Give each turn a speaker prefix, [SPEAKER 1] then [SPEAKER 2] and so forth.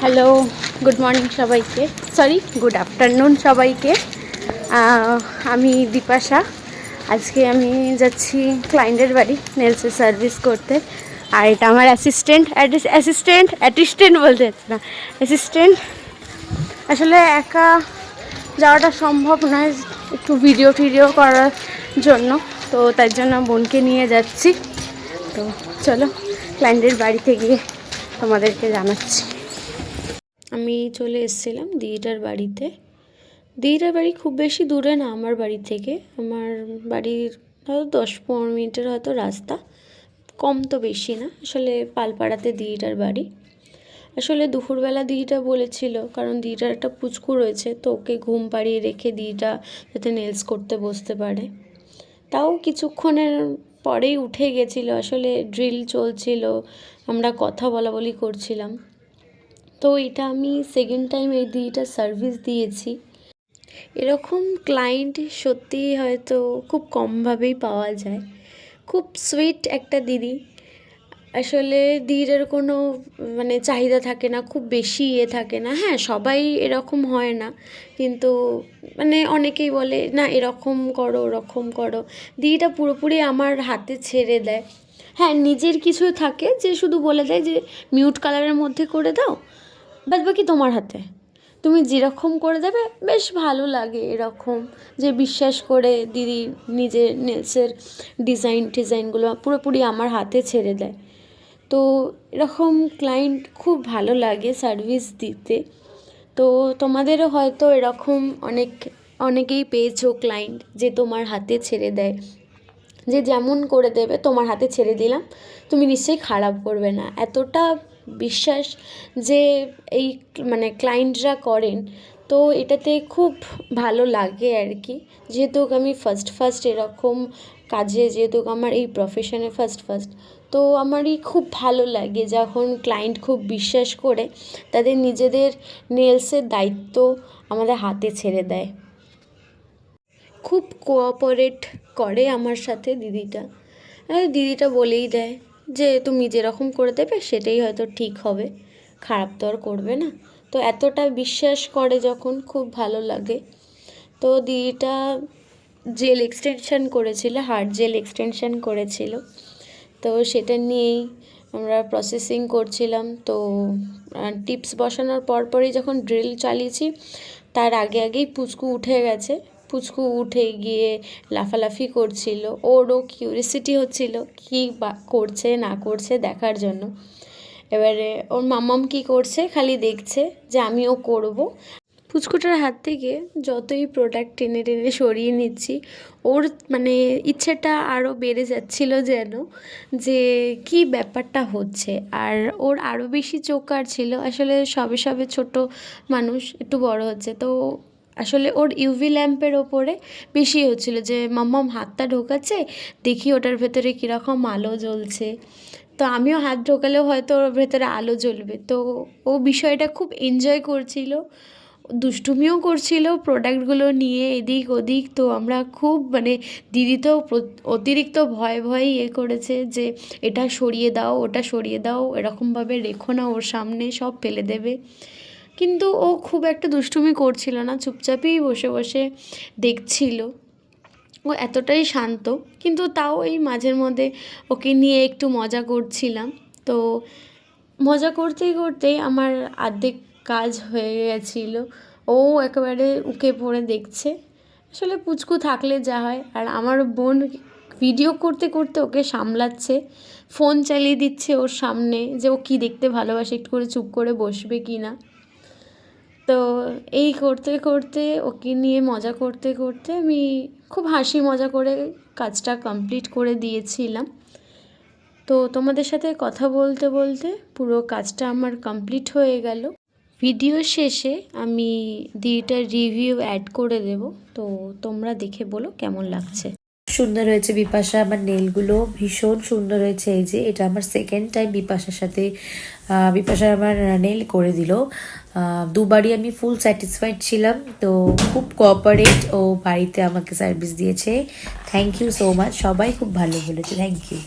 [SPEAKER 1] Hello, good morning সবাইকে, sorry good afternoon সবাইকে। আমি দীপাশা। আজকে আমি যাচ্ছি ক্লায়েন্টের বাড়ি নেলসের সার্ভিস করতে। আর এটা আমার অ্যাসিস্ট্যান্ট বলতে যাচ্ছে না, অ্যাসিস্ট্যান্ট। আসলে একা যাওয়াটা সম্ভব নয় একটু ভিডিও করার জন্য, তো তার জন্য বোনকে নিয়ে যাচ্ছি। তো চলো ক্লায়েন্টের বাড়িতে গিয়ে তোমাদেরকে জানাচ্ছি। আমি চলে এসেছিলাম দিদিটার বাড়িতে। দিদিটার বাড়ি খুব বেশি দূরে না আমার বাড়ি থেকে। আমার বাড়ির হয়তো 10-15 মিনিটের হয়তো রাস্তা, কম তো বেশি না। আসলে পালপাড়াতে দিদিটার বাড়ি। আসলে দুপুরবেলা দিদিটা বলেছিল, কারণ দিদিটার একটা পুচকু রয়েছে, তো ওকে ঘুম পাড়িয়ে রেখে দিদিটা যাতে নেলস করতে বসতে পারে। তাও কিছুক্ষণের পরেই উঠে গেছিলো। আসলে ড্রিল চলছিল, আমরা কথা বলাবলি করছিলাম। তো এটা আমি সেকেন্ড টাইম এই দিদিটার সার্ভিস দিয়েছি। এরকম ক্লায়েন্ট সত্যিই হয়তো খুব কমভাবেই পাওয়া যায়। খুব সুইট একটা দিদি। আসলে দিদির কোনো চাহিদা থাকে না, খুব বেশি থাকে না। হ্যাঁ, সবাই এরকম হয় না, কিন্তু অনেকেই বলে না এরকম করো ওরকম করো। দিদিটা পুরোপুরি আমার হাতে ছেড়ে দেয়। হ্যাঁ, নিজের কিছু থাকে যে শুধু বলে দেয় যে মিউট কালারের মধ্যে করে দাও, বাদ বাকি তোমার হাতে, তুমি যেরকম করে দেবে। বেশ ভালো লাগে এরকম, যে বিশ্বাস করে দিদি নিজের নেলসের ডিজাইনগুলো পুরোপুরি আমার হাতে ছেড়ে দেয়। তো এরকম ক্লায়েন্ট খুব ভালো লাগে সার্ভিস দিতে। তো তোমাদেরও হয়তো এরকম অনেকেই পেয়েছো ক্লায়েন্ট যে তোমার হাতে ছেড়ে দেয়, যে যেমন করে দেবে তোমার হাতে ছেড়ে দিলাম, তুমি নিশ্চয়ই খারাপ করবে না। এতটা বিশ্বাস যে এই ক্লায়েন্টরা করেন, তো এটাতে খুব ভালো লাগে আর কি। যেহেতু আমি ফার্স্ট এরকম কাজে, যেহেতু আমার এই প্রফেশনে ফার্স্ট, তো আমারই খুব ভালো লাগে যখন ক্লায়েন্ট খুব বিশ্বাস করে তাদের নিজেদের নেলসের দায়িত্ব আমাদের হাতে ছেড়ে দেয়। খুব কোঅপারেট করে আমার সাথে দিদিটা। দিদিটা বলেই দেয় যে তুমি যেরকম করে দেবে সেটাই হয়তো ঠিক হবে, খারাপ তো আর করবে না। তো এতটা বিশ্বাস করে যখন, খুব ভালো লাগে। তো দিদিটা জেল এক্সটেনশন করেছিল, হার্ট জেল এক্সটেনশন করেছিল। তো সেটা নিয়েই আমরা প্রসেসিং করছিলাম। তো টিপস বসানোর পরপরই যখন ড্রিল চালিয়েছি, তার আগেই পুচকু উঠে গেছে। পুচকু উঠে গিয়ে লাফালাফি করছিল, ওরও কিউরিসিটি হচ্ছিল কী বা করছে না করছে দেখার জন্য। এবারে ওর মাম্মাম কী করছে খালি দেখছে যে আমিও করব। পুচকুটার হাত থেকে যতই প্রোডাক্ট টেনে টেনে সরিয়ে নিচ্ছি, ওর ইচ্ছেটা আরও বেড়ে যাচ্ছিল যেন, যে কি ব্যাপারটা হচ্ছে। আর ওর আরও বেশি চোখ কাটছিল। আসলে সবে ছোট মানুষ, একটু বড় হচ্ছে, তো আসলে ওর ইউভি ল্যাম্পের ওপরে বেশি হচ্ছিল যে মাম্মাম হাতটা ঢোকাচ্ছে, দেখি ওটার ভেতরে কীরকম আলো জ্বলছে। তো আমিও হাত ঢোকালেও হয়তো ওর ভেতরে আলো জ্বলবে। তো ও বিষয়টা খুব এনজয় করছিল, দুষ্টুমিও করছিল প্রোডাক্টগুলো নিয়ে এদিক ওদিক। তো আমরা খুব দিদি তো অতিরিক্ত ভয় করেছে যে এটা সরিয়ে দাও ওটা সরিয়ে দাও, এরকমভাবে রেখো না, ওর সামনে সব ফেলে দেবে। কিন্তু ও খুব একটা দুষ্টুমি করছিল না, চুপচাপই বসে বসে দেখছিল। ও এতটাই শান্ত, কিন্তু তাও এই মাঝের মধ্যে ওকে নিয়ে একটু মজা করছিলাম। তো মজা করতেই আমার অর্ধেক কাজ হয়ে গেছিলো। ও একেবারে উকে পড়ে দেখছে। আসলে পুচকু থাকলে যা হয়। আর আমার বোন ভিডিও করতে ওকে সামলাচ্ছে, ফোন চালিয়ে দিচ্ছে ওর সামনে, যে ও কী দেখতে ভালোবাসে, একটু করে চুপ করে বসবে কি না। তো এই করতে ওকে নিয়ে মজা করতে আমি খুব হাসি মজা করে কাজটা কমপ্লিট করে দিয়েছিলাম। তো তোমাদের সাথে কথা বলতে পুরো কাজটা আমার কমপ্লিট হয়ে গেল। ভিডিও শেষে আমি দিদিটার রিভিউ অ্যাড করে দেব, তো তোমরা দেখে বলো কেমন লাগছে।
[SPEAKER 2] সুন্দর হয়েছে বিপাশা, আমার নেলগুলো ভীষণ সুন্দর হয়েছে। এই যে এটা আমার সেকেন্ড টাইম বিপাশার সাথে, বিপাশা আমার নেল করে দিল। দুবারই আমি ফুল স্যাটিসফাইড ছিলাম। তো খুব কোঅপারেট ও বাড়িতে আমাকে সার্ভিস দিয়েছে। থ্যাংক ইউ সো মাচ, সবাই খুব ভালো বলেছে, থ্যাংক ইউ।